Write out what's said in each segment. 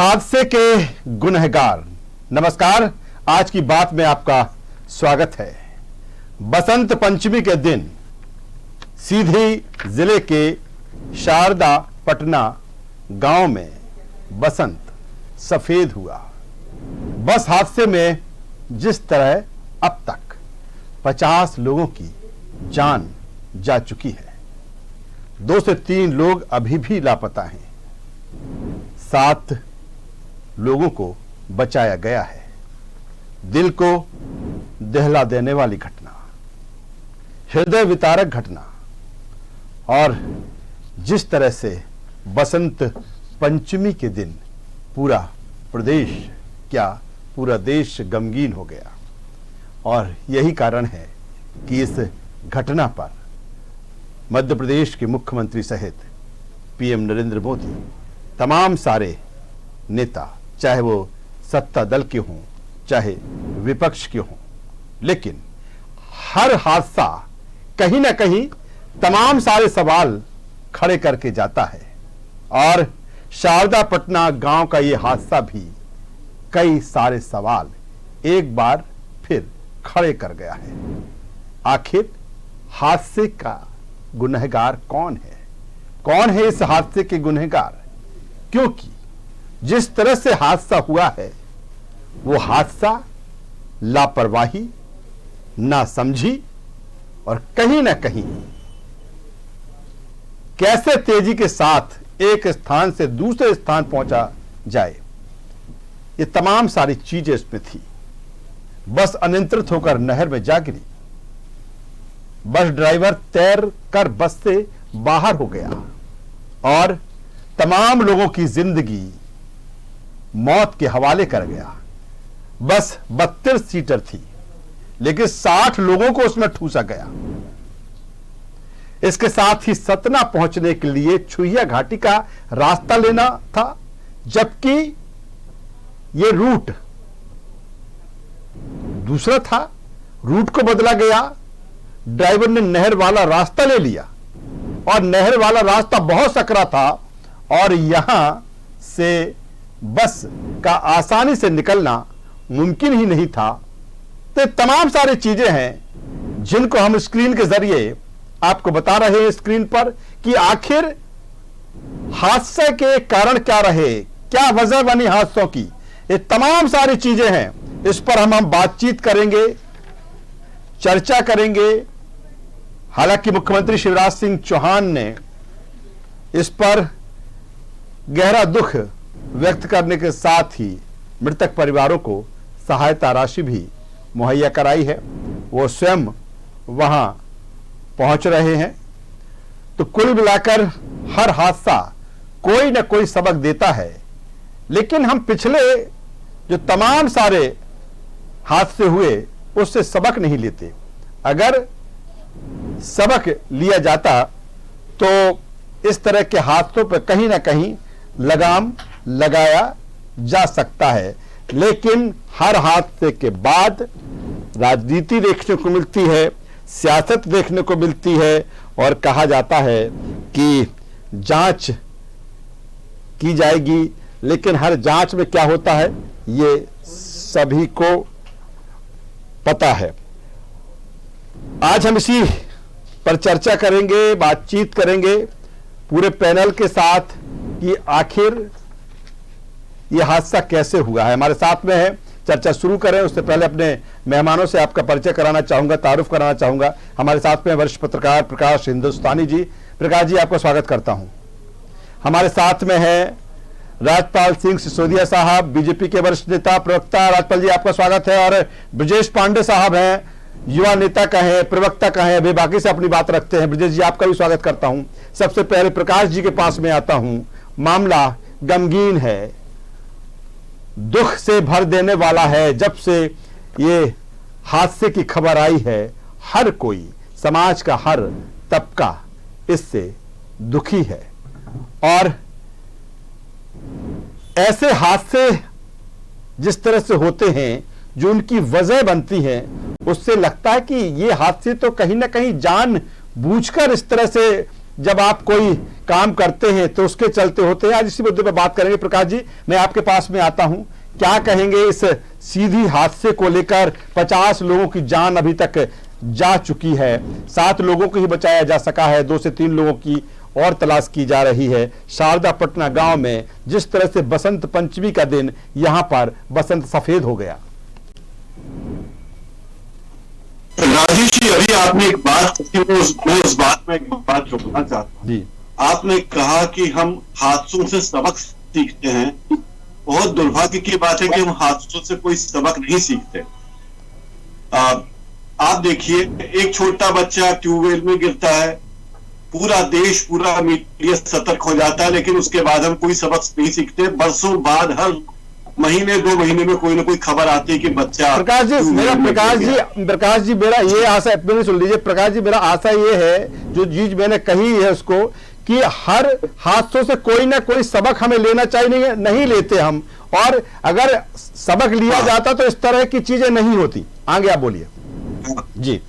हादसे के गुनहगार। नमस्कार, आज की बात में आपका स्वागत है। बसंत पंचमी के दिन सीधी जिले के शारदा पटना गांव में बसंत सफेद हुआ। बस हादसे में जिस तरह अब तक 50 लोगों की जान जा चुकी है, 2 से 3 लोग अभी भी लापता हैं, 7 लोगों को बचाया गया है। दिल को दहला देने वाली घटना, हृदय वितारक घटना। और जिस तरह से बसंत पंचमी के दिन पूरा प्रदेश, क्या पूरा देश गमगीन हो गया। और यही कारण है कि इस घटना पर मध्य प्रदेश के मुख्यमंत्री सहित पीएम नरेंद्र मोदी, तमाम सारे नेता, चाहे वो सत्ता दल के हों चाहे विपक्ष के हों, लेकिन हर हादसा कहीं ना कहीं तमाम सारे सवाल खड़े करके जाता है। और शारदा पटना गांव का ये हादसा भी कई सारे सवाल एक बार फिर खड़े कर गया है। आखिर हादसे का गुनहगार कौन है? कौन है इस हादसे के गुनहगार? क्योंकि जिस तरह से हादसा हुआ है वो हादसा लापरवाही, नासमझी और कहीं ना कहीं कैसे तेजी के साथ एक स्थान से दूसरे स्थान पहुंचा जाए, ये तमाम सारी चीजें इसमें थी। बस अनियंत्रित होकर नहर में जा गिरी। बस ड्राइवर तैर कर बस से बाहर हो गया और तमाम लोगों की जिंदगी मौत के हवाले कर गया। बस 32 सीटर थी, लेकिन 60 लोगों को उसमें ठूसा गया। इसके साथ ही सतना पहुंचने के लिए छुहिया घाटी का रास्ता लेना था, जबकि यह रूट दूसरा था। रूट को बदला गया। ड्राइवर ने नहर वाला रास्ता ले लिया और नहर वाला रास्ता बहुत सकरा था और यहां से बस का आसानी से निकलना मुमकिन ही नहीं था। तो तमाम सारी चीजें हैं जिनको हम स्क्रीन के जरिए आपको बता रहे हैं स्क्रीन पर कि आखिर हादसे के कारण क्या रहे, क्या वजह बनी हादसों की। ये तमाम सारी चीजें हैं, इस पर हम बातचीत करेंगे, चर्चा करेंगे। हालांकि मुख्यमंत्री शिवराज सिंह चौहान ने इस पर गहरा दुख व्यक्त करने के साथ ही मृतक परिवारों को सहायता राशि भी मुहैया कराई है। वो स्वयं वहां पहुंच रहे हैं। तो कुल मिलाकर हर हादसा कोई ना कोई सबक देता है, लेकिन हम पिछले जो तमाम सारे हादसे हुए उससे सबक नहीं लेते। अगर सबक लिया जाता तो इस तरह के हादसों पर कहीं ना कहीं लगाम लगाया जा सकता है। लेकिन हर हादसे के बाद राजनीति देखने को मिलती है, सियासत देखने को मिलती है और कहा जाता है कि जांच की जाएगी। लेकिन हर जांच में क्या होता है ये सभी को पता है। आज हम इसी पर चर्चा करेंगे, बातचीत करेंगे पूरे पैनल के साथ कि आखिर यह हादसा कैसे हुआ है। हमारे साथ में है, चर्चा शुरू करें उससे पहले अपने मेहमानों से आपका परिचय कराना चाहूंगा, तारुफ कराना चाहूंगा। हमारे साथ में वरिष्ठ पत्रकार प्रकाश हिंदुस्तानी जी। प्रकाश जी, आपका स्वागत करता हूं। हमारे साथ में है राजपाल सिंह सिसोदिया साहब, बीजेपी के वरिष्ठ नेता प्रवक्ता। राजपाल जी, आपका स्वागत है। और ब्रजेश पांडे साहब हैं, युवा नेता कहें, प्रवक्ता कहें, वे बाकी से अपनी बात रखते हैं। ब्रजेश जी, आपका भी स्वागत करता हूं। सबसे पहले प्रकाश जी के पास में आता हूं। मामला गमगीन है, दुख से भर देने वाला है। जब से ये हादसे की खबर आई है, हर कोई, समाज का हर तबका इससे दुखी है। और ऐसे हादसे जिस तरह से होते हैं, जो उनकी वजह बनती हैं, उससे लगता है कि ये हादसे तो कहीं ना कहीं जानबूझकर इस तरह से जब आप कोई काम करते हैं तो उसके चलते होते हैं। आज इसी मुद्दे पर बात करेंगे। प्रकाश जी, मैं आपके पास में आता हूं, क्या कहेंगे इस सीधी हादसे को लेकर? 50 लोगों की जान अभी तक जा चुकी है, 7 लोगों को ही बचाया जा सका है, 2 से 3 लोगों की और तलाश की जा रही है। शारदा पटना गांव में जिस तरह से बसंत पंचमी का दिन यहां पर बसंत सफेद हो गया। राजेश जी, अभी आपने एक बात की, मैं उस बात में एक बात जोड़ना चाहता हूँ जी। आपने कहा कि हम हादसों से सबक सीखते हैं। बहुत दुर्भाग्य की बात है कि हम हादसों से कोई सबक नहीं सीखते। आप देखिए, एक छोटा बच्चा ट्यूबवेल में गिरता है, पूरा देश, पूरा मीडिया सतर्क हो जाता है, लेकिन उसके बाद हम कोई सबक नहीं सीखते। बरसों बाद हर महीने 2 महीने में कोई ना कोई खबर आती है कि बच्चा। प्रकाश जी, मेरा ये आशा, मेरी सुन लीजिए प्रकाश जी, मेरा आशा ये है, जो चीज मैंने कही है उसको, कि हर हादसों से कोई ना कोई सबक हमें लेना चाहिए। नहीं लेते हम, और अगर सबक लिया जाता तो इस तरह की चीजें नहीं होती। आगे आप बोलिए जी।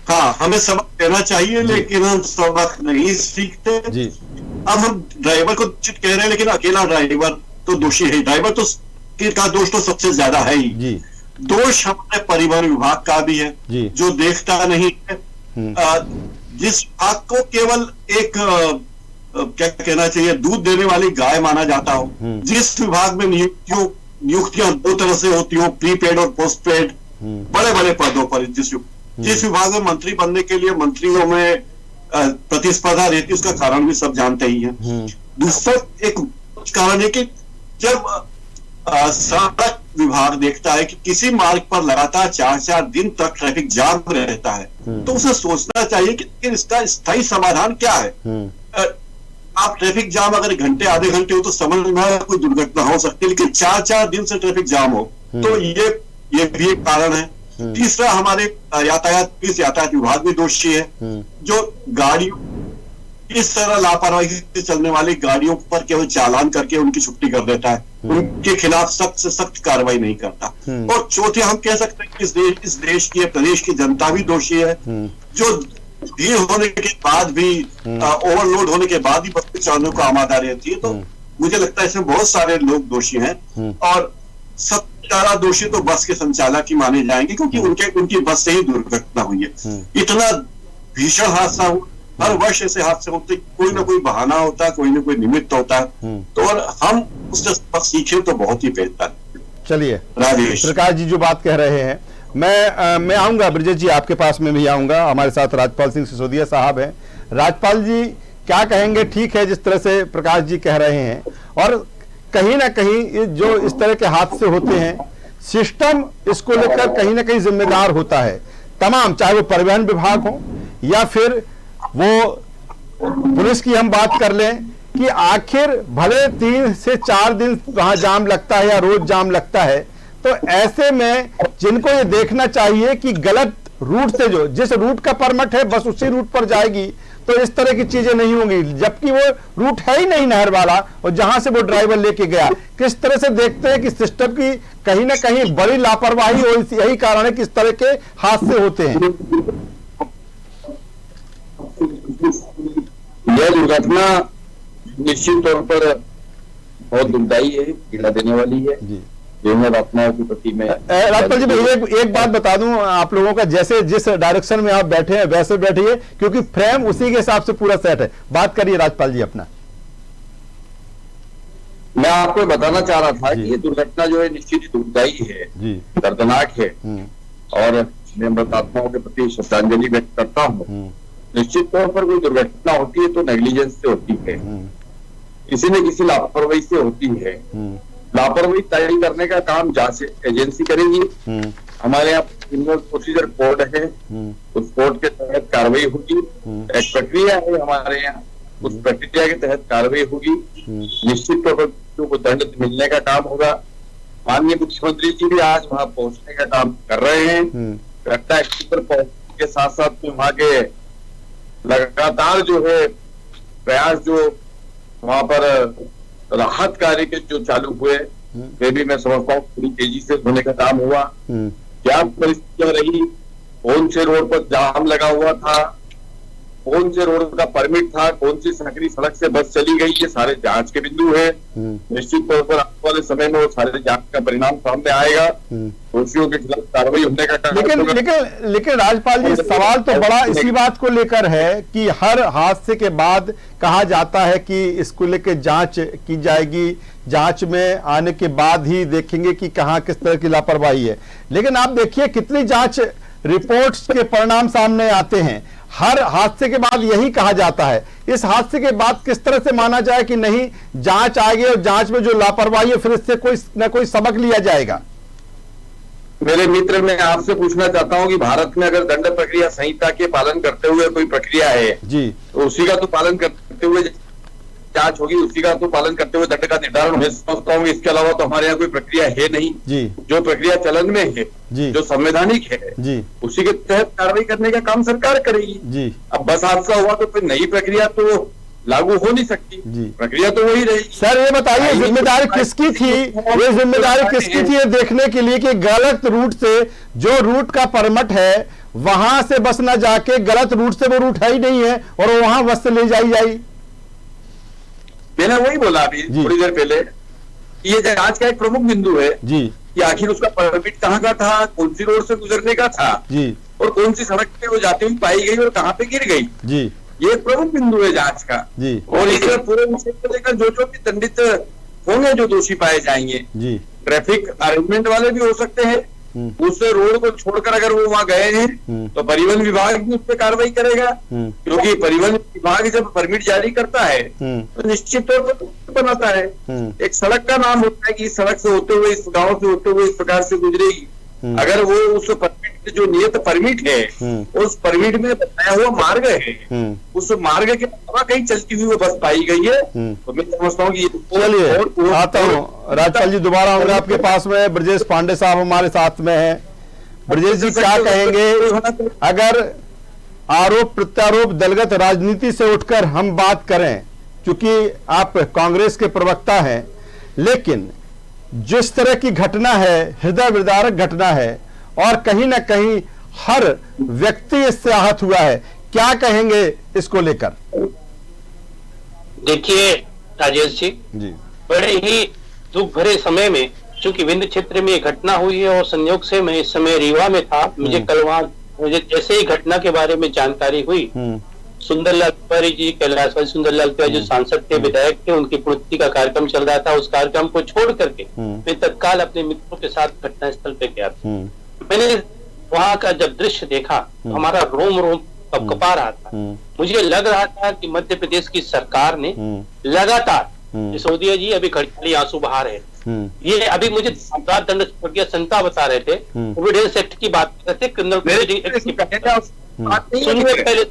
हाँ, हमें सबक लेना चाहिए, लेकिन हम सबक नहीं सीखते जी। अब हम ड्राइवर को कह रहे हैं, लेकिन अकेला ड्राइवर तो दोषी है। ड्राइवर तो का दोष तो सबसे ज्यादा है ही जी। दोष हमारे परिवहन विभाग का भी है जी, जो देखता नहीं है। जिस विभाग को केवल एक क्या कहना चाहिए, दूध देने वाली गाय माना जाता हो, जिस विभाग में नियुक्तियां 2 तरह से होती हो, प्रीपेड और पोस्ट पेड, बड़े बड़े पदों पर, जिस विभाग में मंत्री बनने के लिए मंत्रियों में प्रतिस्पर्धा रहती है, उसका कारण भी सब जानते ही हैं। दूसरा एक कारण है कि जब सड़क विभाग देखता है कि किसी मार्ग पर लगातार 4-4 दिन तक ट्रैफिक जाम रहता है, तो उसे सोचना चाहिए कि इसका स्थायी समाधान क्या है। आप ट्रैफिक जाम अगर घंटे आधे घंटे हो तो समझ में कोई दुर्घटना हो सकती है, लेकिन 4-4 दिन से ट्रैफिक जाम हो तो ये भी एक कारण है। तीसरा, हमारे यातायात विभाग भी दोषी है, जो गाड़ियों इस तरह लापरवाही से चलने वाली गाड़ियों पर केवल चालान करके उनकी छुट्टी कर देता है, उनके खिलाफ सख्त से सख्त कार्रवाई नहीं करता। और चौथे, हम कह सकते हैं कि इस देश की, प्रदेश की जनता भी दोषी है, जो भीड़ होने के बाद भी, ओवरलोड होने के बाद भी बस पे चढ़ने को आमादा रहती है। तो मुझे लगता है इसमें बहुत सारे लोग दोषी हैं, और सबसे ज्यादा दोषी तो बस के संचालक ही माने जाएंगे, क्योंकि उनकी बस से ही दुर्घटना हुई है। इतना भीषण हादसा हुआ, हर वर्ष ऐसे हादसे होते, कोई ना कोई बहाना होता, कोई ना कोई निमित्त होता है, तो और हम उससे सबक सीखें तो बहुत ही बेहतर। चलिए राजेश, प्रकाश जी जो बात कह रहे हैं, मैं आऊंगा ब्रजेश जी, आपके पास में भी आऊंगा। हमारे साथ राजपाल सिंह सिसोदिया साहब हैं। राजपाल जी क्या कहेंगे? ठीक है जिस तरह से प्रकाश जी कह रहे हैं, और कहीं ना कहीं जो इस तरह के हादसे होते हैं, सिस्टम इसको लेकर कहीं ना कहीं जिम्मेदार होता है तमाम, चाहे वो परिवहन विभाग हो या फिर वो पुलिस की हम बात कर लें, कि आखिर भले 3 से 4 दिन वहां जाम लगता है या रोज जाम लगता है, तो ऐसे में जिनको ये देखना चाहिए कि गलत रूट से, जो जिस रूट का परमिट है बस उसी रूट पर जाएगी, तो इस तरह की चीजें नहीं होंगी, जबकि वो रूट है ही नहीं नहर वाला, और जहां से वो ड्राइवर लेके गया। किस तरह से देखते हैं कि सिस्टम की कहीं ना कहीं बड़ी लापरवाही, और यही कारण है कि इस तरह के हादसे होते हैं। यह दुर्घटना निश्चित तौर पर बहुत दुखदायी है, पीड़ा देने वाली है जी। घटनाओं के प्रति में राजपाल जी, मैं एक बात बता दूं आप लोगों का, जैसे जिस डायरेक्शन में आप बैठे हैं वैसे बैठिए, क्योंकि फ्रेम उसी के हिसाब से पूरा सेट है। बात करिए राजपाल जी अपना। मैं आपको बताना चाह रहा था कि ये दुर्घटना जो है निश्चित ही दुखदायी है जी, दर्दनाक है, और मैं मृतात्माओं के प्रति श्रद्धांजलि व्यक्त करता हूँ। निश्चित तौर पर कोई दुर्घटना होती है तो नेग्लिजेंस से होती है, किसी न किसी लापरवाही से होती है। लापरवाही तय करने का काम जांच एजेंसी करेगी। हमारे यहाँ क्रिमिनल प्रोसीजर कोड है, उस कोड के तहत कार्रवाई होगी। एक प्रक्रिया है हमारे यहाँ, उस प्रक्रिया के तहत कार्रवाई होगी। निश्चित तौर पर को दंड मिलने का काम होगा। माननीय मुख्यमंत्री जी भी आज वहां पहुंचने का काम कर रहे हैं। घटना स्थल पर पहुंचने के साथ साथ वहां के लगातार जो है प्रयास, जो वहां पर राहत कार्य के जो चालू हुए, वे भी मैं समझता हूँ पूरी तेजी से होने का काम हुआ। क्या परिस्थितियां रही, कौन से रोड पर जाम लगा हुआ था, कौन से रोड का परमिट था, कौन सी सकरी सड़क से बस चली गई, ये सारे जांच के बिंदु है। निश्चित तौर पर आने वाले समय में वो सारे जांच का परिणाम सामने आएगा, दोषियों के खिलाफ कार्रवाई होने का। लेकिन राज्यपाल जी, सवाल तो बड़ा इसी बात को लेकर है कि हर हादसे के बाद कहा जाता है कि इसको लेकर जांच की जाएगी, जांच में आने के बाद ही देखेंगे कि कहां किस तरह की लापरवाही है। लेकिन आप देखिए कितनी जांच रिपोर्ट्स के परिणाम सामने आते हैं, हर हादसे के बाद यही कहा जाता है। इस हादसे के बाद किस तरह से माना जाए कि नहीं, जांच आएगी और जांच में जो लापरवाही है फिर इससे कोई न कोई सबक लिया जाएगा? मेरे मित्र, मैं आपसे पूछना चाहता हूं कि भारत में अगर दंड प्रक्रिया संहिता के पालन करते हुए कोई प्रक्रिया है जी, तो उसी का तो पालन करते हुए जांच होगी, उसी का तो पालन करते हुए दंड का निर्धारण। मैं समझता हूँ इसके अलावा तो हमारे यहाँ कोई प्रक्रिया है नहीं जी। जो प्रक्रिया चलन में है जी, जो संवैधानिक है जी, उसी के तहत कार्रवाई करने का काम सरकार करेगी जी। अब बस हादसा हुआ तो फिर नई प्रक्रिया तो लागू हो नहीं सकती जी, प्रक्रिया तो वही रहेगी। सर ये बताइए, जिम्मेदारी किसकी थी, ये जिम्मेदारी किसकी थी ये देखने के लिए कि गलत रूट से, जो रूट का परमिट है वहां से बस न जाके गलत रूट से वो रूट है ही नहीं है और वहां बस से ले जाई। मैंने वही बोला अभी थोड़ी देर पहले, ये जांच का एक प्रमुख बिंदु है जी कि आखिर उसका परमिट कहाँ का था, कौन सी रोड से गुजरने का था जी, और कौन सी सड़क पे वो जाती हुई पाई गई और कहाँ पे गिर गई जी। ये एक प्रमुख बिंदु है जांच का जी। और इसमें पूरे विषय को लेकर जो भी दंडित होंगे, जो दोषी पाए जाएंगे जी, ट्रैफिक अरेंजमेंट वाले भी हो सकते हैं, उस रोड को छोड़कर अगर वो वहां गए हैं तो परिवहन विभाग भी उस पर कार्रवाई करेगा, क्योंकि परिवहन विभाग जब परमिट जारी करता है तो निश्चित तौर पर बनाता है। एक सड़क का नाम होता है कि इस सड़क से होते हुए, इस गांव से होते हुए इस प्रकार से गुजरेगी। अगर वो उस परमिट, जो नियत परमिट है, उस परमिट में बताया हुआ मार्ग है, उस मार्ग के अलावा कहीं चलती हुई वो बस पाई गई है तो मैं समझता हूँ कि चलिए आता हूँ राज्यपाल जी, दोबारा आऊंगा आपके पास में। ब्रजेश पांडे साहब हमारे साथ में हैं। ब्रजेश जी क्या कहेंगे अगर आरोप प्रत्यारोप दलगत राजनीति से उठकर हम बात करें, क्योंकि आप कांग्रेस के प्रवक्ता हैं, लेकिन जिस तरह की घटना है, हृदय विदारक घटना है और कहीं ना कहीं हर व्यक्ति इससे आहत हुआ है, क्या कहेंगे इसको लेकर? देखिए राजेश जी, बड़े ही दुख भरे समय में, चूंकि विंध्य क्षेत्र में घटना हुई है और संयोग से मैं इस समय रीवा में था, मुझे कल वहां जैसे ही घटना के बारे में जानकारी हुई, सुंदरलाल तिवारी जी, कैलाशवासी सुंदरलाल तिवारी जो सांसद थे, विधायक थे, उनकी पुण्यतिथि का कार्यक्रम चल रहा था। उस कार्यक्रम को छोड़ करके मैं तत्काल अपने मित्रों के साथ घटनास्थल पे गया था। मैंने वहां का जब दृश्य देखा तो हमारा रोम रोम कपकपा रहा था। मुझे लग रहा था कि मध्य प्रदेश की सरकार ने लगातार, सिसोदिया जी अभी घड़ियाली आंसू बहा रहे थे, ये अभी मुझे अपराध दंड प्रक्रिया संहिता बता रहे थे, एविडेंस एक्ट की बात कर रहे थे, क्रिमिनल एक्ट की बात। सुनिए पहले,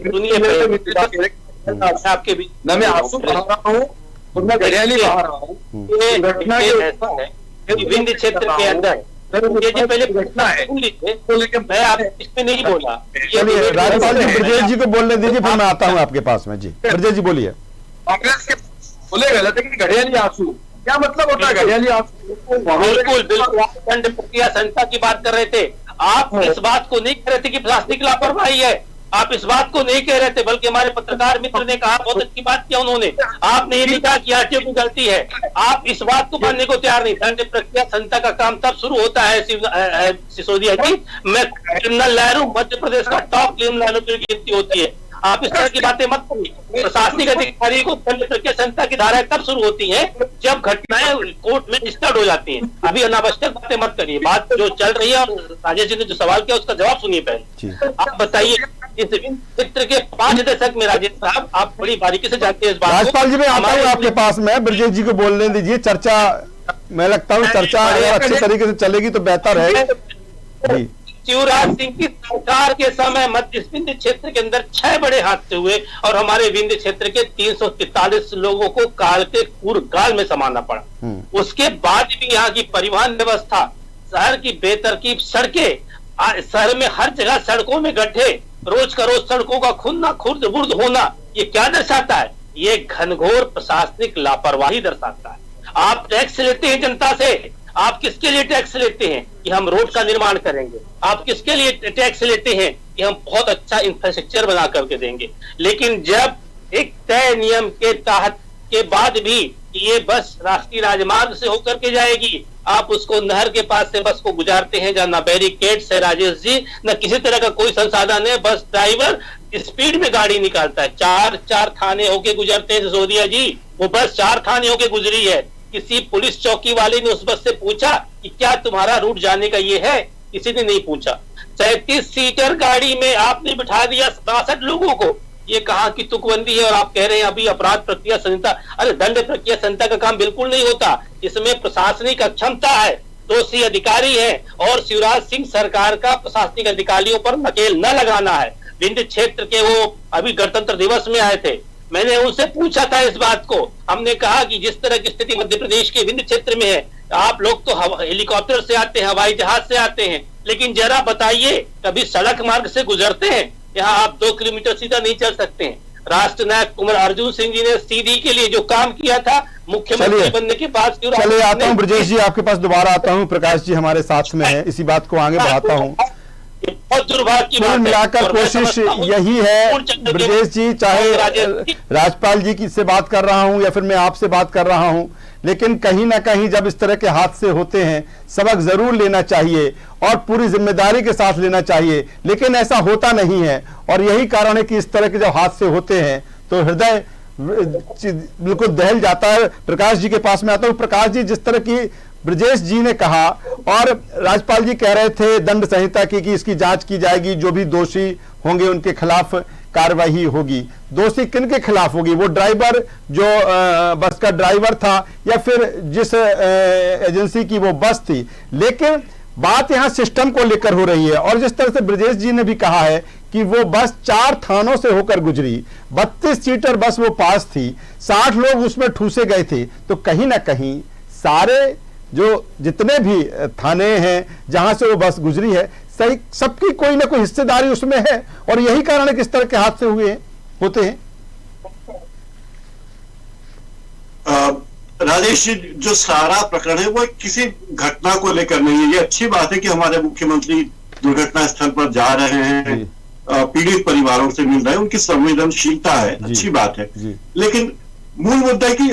सुनिए आपके बीच न मैं आंसू बहा रहा हूँ और मैं घड़ियाली बहा रहा हूँ। विंध्य क्षेत्र के अंदर ये जो पहले घटना है लेकिन मैं आप इसमें नहीं बोला। चलिए राज्यपाल जी, ब्रजेश जी को बोलने दीजिए, फिर मैं आता हूँ आपके पास में। जी ब्रजेश जी बोलिए। कांग्रेस के बोले गलत है कि घड़ियाली आंसू, क्या मतलब होता है घड़ियाली आंसू? बिल्कुल बिल्कुल, दंड प्रक्रिया संहिता की बात कर रहे थे आप। इस बात को नहीं कह रहे थे कि प्रशासनिक लापरवाही है, आप इस बात को नहीं कह रहे थे, बल्कि हमारे पत्रकार मित्र ने कहा, बहुत अच्छी बात किया उन्होंने, आपने ये भी कहा कि आरटीओ की गलती है। आप इस बात को मानने को तैयार नहीं। दंड प्रक्रिया संहिता का काम तब शुरू होता है सिसोदिया जी, मैं क्रिमिनल लॉयर हूं, मध्य प्रदेश का टॉप क्रिमिनल लॉयर की गिनती होती है। आप इस तरह की बातें मत करिए। प्रशासनिक अधिकारी को दंड प्रक्रिया संहिता की धाराएं तब शुरू होती हैं जब घटनाएं कोर्ट में स्टड हो जाती हैं। अभी अनावश्यक बातें मत करिए, बात जो चल रही है। और राजेश जी ने जो सवाल किया उसका जवाब सुनिए पहले। आप बताइए, इस चित्र के 5 दशक में राजेश साहब, आप बड़ी बारीकी से जानते हैं इस बात। राज्यपाल जी मैं आता हूँ आपके पास में, ब्रजेश जी को बोलने दीजिए। चर्चा, मैं लगता हूँ चर्चा अगर अच्छे तरीके से चलेगी तो बेहतर है। शिवराज सिंह की सरकार के समय मध्य विंध्य क्षेत्र के अंदर 6 बड़े हादसे हुए और हमारे विंध्य क्षेत्र के 343 लोगों को काल के कूड़गाल में समाना पड़ा। उसके बाद भी यहाँ की परिवहन व्यवस्था, शहर की बेतरतीब सड़कें, शहर में हर जगह सड़कों में गड्ढे, रोज का रोज सड़कों का खुदना खुर्द बुर्द होना, ये क्या दर्शाता है? ये घनघोर प्रशासनिक लापरवाही दर्शाता है। आप टैक्स लेते हैं जनता से, आप किसके लिए टैक्स लेते हैं? कि हम रोड का निर्माण करेंगे। आप किसके लिए टैक्स लेते हैं? कि कि हम बहुत अच्छा इंफ्रास्ट्रक्चर बना करके देंगे, लेकिन जब एक तय नियम के तहत के बाद भी ये बस राष्ट्रीय राजमार्ग से होकर के जाएगी, आप उसको नहर के पास से बस को गुजारते हैं, जहां न बैरिकेड्स है राजेश जी, न किसी तरह का कोई संसाधन है, बस ड्राइवर स्पीड में गाड़ी निकालता है। चार थाने होके गुजरते हैं सिसोदिया जी, वो बस 4 थाने होके गुजरी है। किसी पुलिस चौकी वाले ने उस बस से पूछा कि क्या तुम्हारा रूट जाने का ये है? किसी ने नहीं पूछा। 37 सीटर गाड़ी में आपने बिठा दिया 62 लोगों को। ये कहा कि तुकबंदी है और आप कह रहे हैं अभी अपराध प्रक्रिया संहिता। अरे दंड प्रक्रिया संहिता का काम बिल्कुल नहीं होता, इसमें प्रशासनिक अक्षमता है, दोषी अधिकारी है और शिवराज सिंह सरकार का प्रशासनिक अधिकारियों पर नकेल न लगाना है। विंध्य क्षेत्र के वो अभी गणतंत्र दिवस में आए थे, मैंने उनसे पूछा था इस बात को। हमने कहा कि जिस तरह की स्थिति मध्य प्रदेश के विंध्य क्षेत्र में है, आप लोग तो हेलीकॉप्टर से आते हैं, हवाई जहाज से आते हैं, लेकिन जरा बताइए कभी सड़क मार्ग से गुजरते हैं? यहाँ आप 2 किलोमीटर सीधा नहीं चल सकते हैं। राष्ट्र नायक कुंवर अर्जुन सिंह जी ने सीधी के लिए जो काम किया था मुख्यमंत्री बनने के बाद। चलिए आता हूँ ब्रजेश जी, आपके पास दोबारा आता हूँ। प्रकाश जी हमारे साथ में है, इसी बात को आगे बढ़ाता हूँ। बहुत दुर्भाग्य की बात है। मिलाकर कोशिश यही है ब्रजेश जी, चाहे राजपाल जी की से बात कर रहा हूं या फिर मैं आपसे बात कर रहा हूं, लेकिन कहीं ना कहीं जब इस तरह के हादसे होते हैं सबक जरूर लेना चाहिए और पूरी जिम्मेदारी के साथ लेना चाहिए, लेकिन ऐसा होता नहीं है। और यही कारण है कि इस तरह के जब हादसे होते हैं तो हृदय बिल्कुल दहल जाता है। प्रकाश जी के पास में आता हूं। प्रकाश जी, जिस तरह की ब्रजेश जी ने कहा और राजपाल जी कह रहे थे दंड संहिता की कि इसकी जांच की जाएगी, जो भी दोषी होंगे उनके खिलाफ कार्रवाई होगी। दोषी किन के खिलाफ होगी? वो ड्राइवर जो बस का ड्राइवर था या फिर जिस एजेंसी की वो बस थी। लेकिन बात यहाँ सिस्टम को लेकर हो रही है और जिस तरह से ब्रजेश जी ने भी कहा है कि वो बस 4 थानों से होकर गुजरी, 32 सीटर बस वो पास थी, 60 लोग उसमें ठूसे गए थे। तो कहीं ना कहीं सारे जो जितने भी थाने हैं जहां से वो बस गुजरी है, सही सबकी कोई ना कोई हिस्सेदारी उसमें है और यही कारण है कि इस तरह के हादसे होते हैं। राजेश जी, जो सारा प्रकरण है वो किसी घटना को लेकर नहीं है। ये अच्छी बात है कि हमारे मुख्यमंत्री दुर्घटना स्थल पर जा रहे हैं, पीड़ित परिवारों से मिल रहे हैं, उनकी संवेदनशीलता है, अच्छी बात है। लेकिन मूल मुद्दा है कि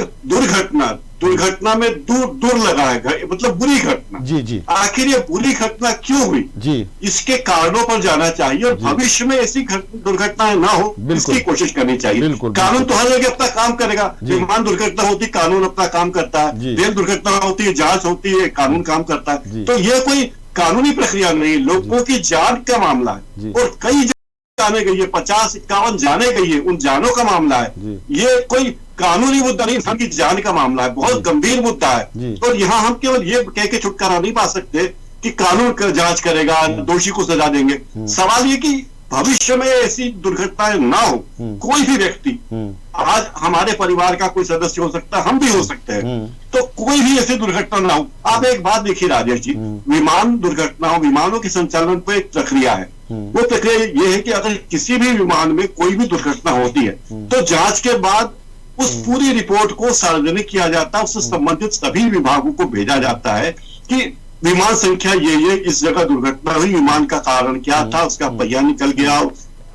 दुर्घटना में दूर लगा है, मतलब बुरी घटना। जी। आखिर ये बुरी घटना क्यों हुई जी, इसके कारणों पर जाना चाहिए और भविष्य में ऐसी दुर्घटनाएं ना हो इसकी कोशिश करनी चाहिए। कानून तो हर जगह अपना काम करेगा। विमान दुर्घटना होती, कानून अपना काम करता है। रेल दुर्घटना होती है, जांच होती है, कानून काम करता है। तो ये कोई कानूनी प्रक्रिया नहीं, लोगों की जान का मामला है और कई जाने गई है, 50-51 जाने गई है, उन जानों का मामला है। ये कोई कानूनी मुद्दा नहीं, इंसान की जान का मामला है, बहुत गंभीर मुद्दा है। और यहाँ हम केवल ये कह के छुटकारा नहीं पा सकते कि कानून जांच करेगा, दोषी को सजा देंगे। सवाल ये कि भविष्य में ऐसी दुर्घटनाएं ना हो। कोई भी व्यक्ति, आज हमारे परिवार का कोई सदस्य हो सकता है, हम भी हो सकते हैं, तो कोई भी ऐसी दुर्घटना ना हो। आप एक बात देखिए राजेश जी, विमान दुर्घटनाओं, विमानों के संचालन पर एक प्रक्रिया है। वो प्रक्रिया ये है कि अगर किसी भी विमान में कोई भी दुर्घटना होती है तो जांच के बाद उस पूरी रिपोर्ट को सार्वजनिक किया जाता है, उससे संबंधित सभी विभागों को भेजा जाता है कि विमान संख्या ये इस जगह दुर्घटना हुई, विमान का कारण क्या था, उसका पहिया निकल गया,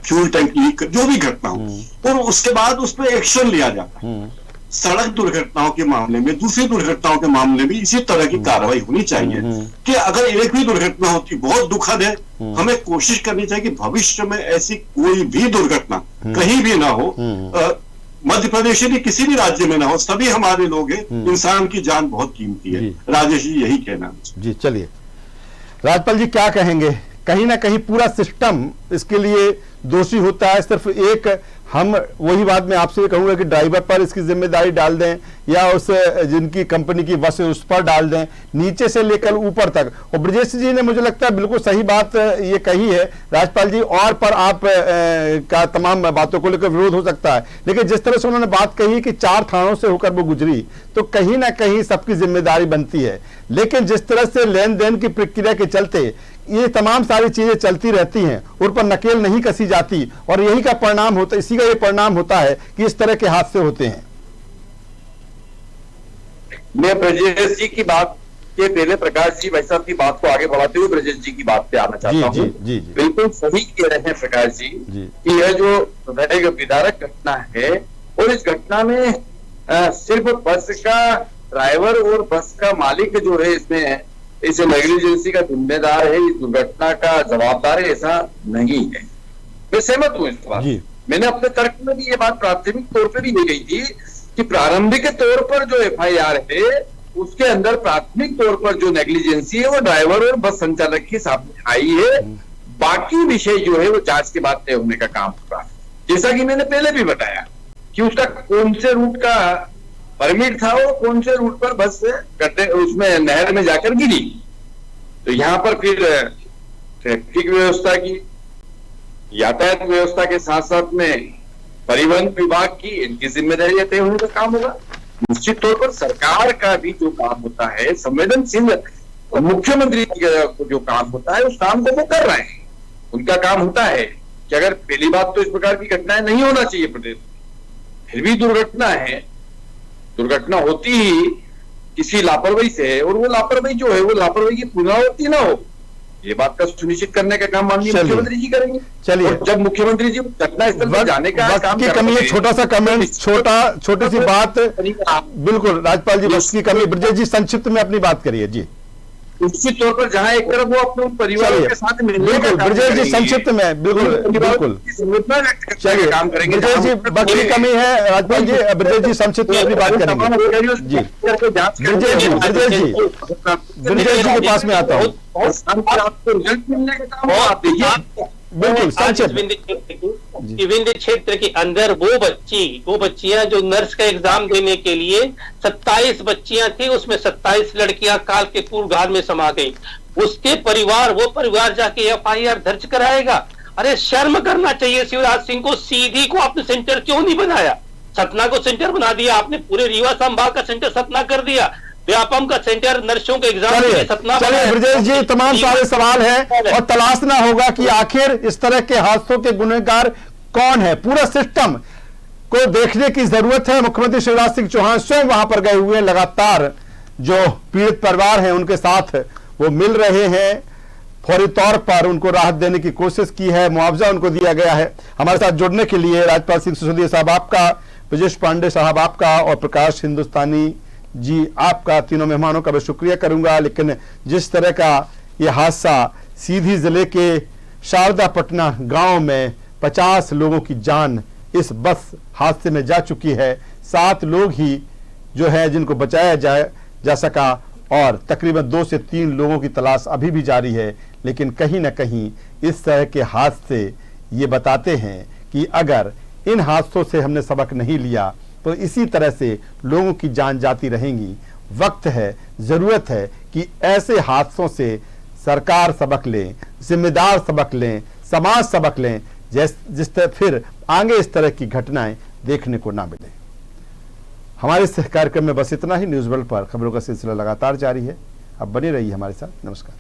फ्यूल टैंक लीक, जो भी घटना हो, और उसके बाद उस पर एक्शन लिया जाता है। सड़क दुर्घटनाओं के मामले में, दूसरी दुर्घटनाओं के मामले में इसी तरह की कार्रवाई होनी चाहिए कि अगर एक भी दुर्घटना होती, बहुत दुखद है, हमें कोशिश करनी चाहिए कि भविष्य में ऐसी कोई भी दुर्घटना कहीं भी ना हो, मध्य प्रदेश के किसी भी राज्य में ना हो। सभी हमारे लोग हैं, इंसान की जान बहुत कीमती है। राजेश जी, यही कहना जी। चलिए राजपाल जी, क्या कहेंगे? कहीं ना कहीं पूरा सिस्टम इसके लिए दोषी होता है। सिर्फ एक, हम वही बात मैं आपसे कहूंगा कि ड्राइवर पर इसकी जिम्मेदारी डाल दें या उस जिनकी कंपनी की बस है उस पर डाल दें, नीचे से लेकर ऊपर तक। और ब्रजेश जी ने मुझे लगता है बिल्कुल सही बात ये कही है राजपाल जी, और पर आप का तमाम बातों को लेकर विरोध हो सकता है, लेकिन जिस तरह से उन्होंने बात कही कि 4 थानों से होकर वो गुजरी, तो कहीं ना कहीं सबकी जिम्मेदारी बनती है। लेकिन जिस तरह से लेन देन की प्रक्रिया के चलते ये तमाम सारी चीजें चलती रहती हैं, उन पर नकेल नहीं कसी जाती और यही का परिणाम होता, इसी का ये परिणाम होता है कि इस तरह के हादसे होते हैं। मैं ब्रजेश जी की बात कि पहले प्रकाश जी भाई साहब की बात को आगे बढ़ाते हुए ब्रजेश जी की बात पे आना चाहता हूँ। बिल्कुल सही कह रहे हैं प्रकाश जी कि यह जो एक विदारक घटना है, और इस घटना में सिर्फ बस का ड्राइवर और बस का मालिक जो है इसमें इस नेग्लिजेंसी का जिम्मेदार है, इस दुर्घटना का जवाबदार है, ऐसा नहीं है। मैं सहमत हूँ इस बात। मैंने अपने तर्क में भी ये बात प्राथमिक तौर पे भी ये कही थी कि प्रारंभिक तौर पर जो FIR है उसके अंदर प्राथमिक तौर पर जो नेग्लिजेंसी है वो ड्राइवर और बस संचालक की सामने आई है। बाकी विषय जो है वो जांच के बाद तय होने का काम होगा। जैसा कि मैंने पहले भी बताया कि उसका कौन से रूट का परमिट था और कौन से रूट पर बस उसमें नहर में जाकर गिरी। तो यहाँ पर फिर ट्रैफिक व्यवस्था की, यातायात व्यवस्था के साथ साथ में परिवहन विभाग की, इनकी जिम्मेदारी तय होने का काम होगा। निश्चित तौर पर सरकार का भी जो काम होता है, संवेदनशील मुख्यमंत्री का जो काम होता है, उस काम को वो कर रहे हैं। उनका काम होता है कि अगर पहली बात तो इस प्रकार की घटनाएं नहीं होना चाहिए प्रदेश में, फिर भी दुर्घटना है, दुर्घटना होती ही किसी लापरवाही से है, और वो लापरवाही जो है वो लापरवाही की पुनरावृत्ति ना हो, ये बात का सुनिश्चित करने का काम माननीय मुख्यमंत्री जी करेंगे। चलिए, जब मुख्यमंत्री जी घटना स्थल पर जाने का काम की कमी है, छोटा सा कमेंट, छोटी सी बात, बिल्कुल राजपाल जी, बस की कमी। ब्रजेश जी संक्षिप्त में अपनी बात करिए जी। निश्चित तौर पर जहां एक तरफ वो अपने परिवार के साथ मिलने का काम ब्रजेश जी संक्षिप्त में, बिल्कुल चलिए काम करेंगे। ब्रजेश जी वक्त की कमी है, राजपाल जी ब्रजेश जी संक्षिप्त में अपनी बात करेंगे जी। ब्रजेश जी के पास में आता हूँ, आपको रिजल्ट मिलने का काम आप देखिए। बिल्कुल विंध्य क्षेत्र के अंदर वो बच्चियां जो नर्स का एग्जाम देने के लिए 27 बच्चियां थी, उसमें 27 लड़कियां काल के कूड़घार में समा गई। उसके वो परिवार जाके FIR दर्ज कराएगा। अरे शर्म करना चाहिए शिवराज सिंह को। सीधी को आपने सेंटर क्यों नहीं बनाया? सतना को सेंटर बना दिया आपने, पूरे रीवा संभाग का सेंटर सतना कर दिया, व्यापम का सेंटर, नर्सों का एग्जाम सतना। चलिए ब्रजेश जी, तमाम सारे सवाल हैं और तलाशना होगा कि आखिर इस तरह के हादसों के गुनहगार कौन है। पूरा सिस्टम को देखने की जरूरत है। मुख्यमंत्री शिवराज सिंह चौहान स्वयं वहां पर गए हुए हैं, लगातार जो पीड़ित परिवार हैं उनके साथ वो मिल रहे हैं, फौरी तौर पर उनको राहत देने की कोशिश की है, मुआवजा उनको दिया गया है। हमारे साथ जुड़ने के लिए राजपाल सिंह सिसोदिया साहब आपका, ब्रजेश पांडे साहब आपका और प्रकाश हिंदुस्तानी जी आपका, तीनों मेहमानों का मैं शुक्रिया करूंगा। लेकिन जिस तरह का ये हादसा सीधी जिले के शारदा पटना गांव में 50 लोगों की जान इस बस हादसे में जा चुकी है, 7 लोग ही जो है जिनको बचाया जा सका, और तकरीबन 2 से 3 लोगों की तलाश अभी भी जारी है। लेकिन कहीं ना कहीं इस तरह के हादसे ये बताते हैं कि अगर इन हादसों से हमने सबक नहीं लिया तो इसी तरह से लोगों की जान जाती रहेंगी। वक्त है, जरूरत है कि ऐसे हादसों से सरकार सबक लें, जिम्मेदार सबक लें, समाज सबक लें, जिस तरह फिर आगे इस तरह की घटनाएं देखने को ना मिले। हमारे इस कार्यक्रम में बस इतना ही। न्यूज़ वर्ल्ड पर खबरों का सिलसिला लगातार जारी है। अब बने रहिए हमारे साथ। नमस्कार।